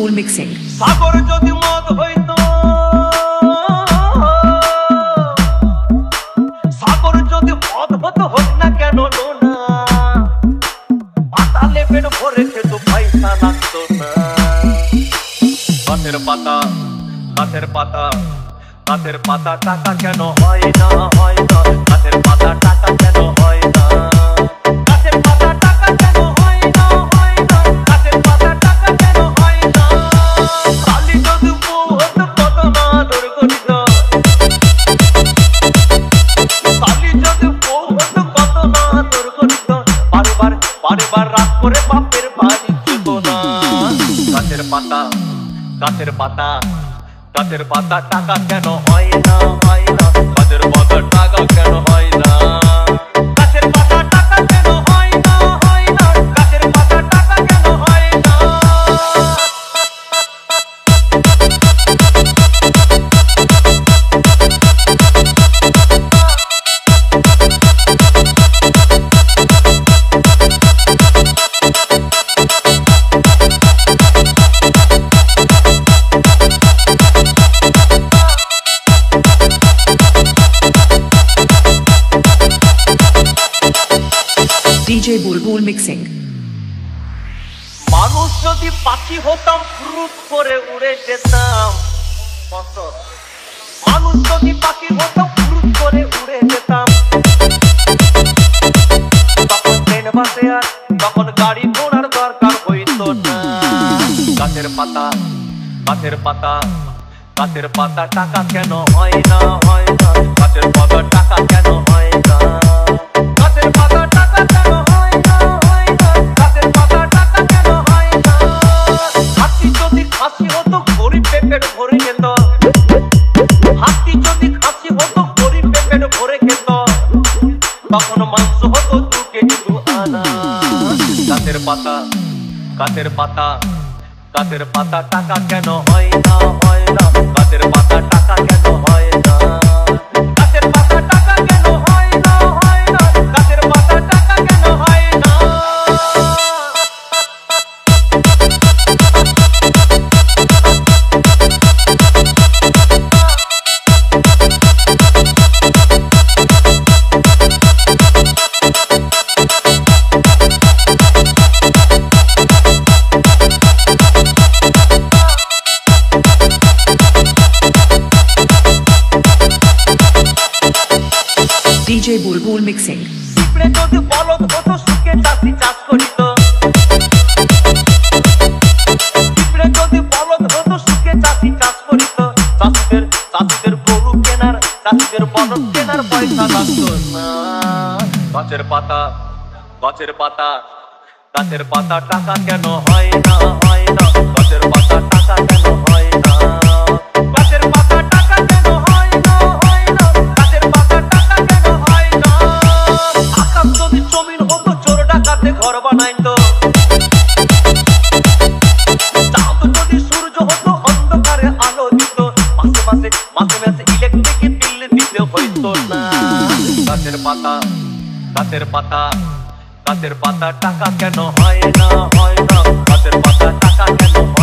বুলবুল mixing. সাগর যদি মদ হইতো, সাগর যদি মদ হতো, হোক না কেন নোনা, পাতালে পেট ভরে খেতো, পয়সা লাগতো না। গাছের পাতা, গাছের পাতা, গাছের পাতা টাকা কেন হয় না, হয় না, গাছের পাতা টাকা কেন হয় না, গাছের পাতা টাকা কেন হয় না, হয় না, গাছের পাতা টাকা কেন হয় না। কালি যদি বউ হতো কত না আদর করিত, কালি যদি বউ হতো কত না আদর করিত, বারবার বারবার রাগ করে বাপের বাড়ি যেত না। গাছের পাতা, গাছের পাতা, গাছের পাতা টাকা কেন হয় না, হয় না, গাছের পাতা টাকা কেন হয় না, গাছের পাতা টাকা কেন হয় না, হয় না, গাছের পাতা টাকা কেন হয় না। ডিজে বুলবুল মিক্সিং। মানুষ যদি পাখি হতাম, ফুরুত করে উড়ে যেতাম, মানুষ যদি পাখি হতাম, ফুরুত করে উড়ে যেতাম, তখন ট্রেন বাসে আর তখন গাড়ি ঘোড়ার দরকার হইতো না। গাছের পাতা, গাছের পাতা, গাছের পাতা টাকা কেন হয় না, হয় না, গাছের পাতা টাকা কেন হয় না, গাছের পাতা টাকা কেন হয় না, হয় না, গাছের পাতা টাকা কেন হয় না। হাতি যদি খাসি হতো, গরিব পেট ভরে খেত, হাতি যদি খাসি হতো, গরিব পেট ভরে খেত, তখন মাংস হতো 2 কেজি 2 আনা। গাছের পাতা, গাছের পাতা, গাছের পাতা টাকা কেন হয় না, হয় না, গাছের পাতা টাকা কেন হয় না, গাছের পাতা টাকা কেন হয় না, হয় না, গাছের পাতা টাকা কেন হয় না। ডিজে বুলবুল মিক্সিং। পিঁপড়ে যদি বলদ হতো, সুখে চাষি চাষ করিত, পিঁপড়ে যদি বলদ হতো, সুখে চাষি চাষ করিত, চাষিদের চাষিদের গরু কেনার, চাষিদের বলদ কেনার পয়সা লাগতো না। গাছের পাতা, গাছের পাতা, গাছের পাতা টাকা কেন হয় না, হয় না, গাছের পাতা টাকা কেন হয় না, গাছের পাতা টাকা কেন হয় না, হয় না, গাছের পাতা টাকা কেন হয় না। আকাশ যদি জমিন হতো, চোর ডাকাতে ঘর বানাইতো, চাঁদ যদি সূর্য হতো, অন্ধকারে আলো দিত, মাসে মাসে মাসে মাসে ইলেকট্রিক বিল দিতে হইতো না। গাছের পাতা, গাছের পাতা, গাছের পাতা টাকা কেন হয় না, হয় না, গাছের পাতা টাকা কেন হয় না।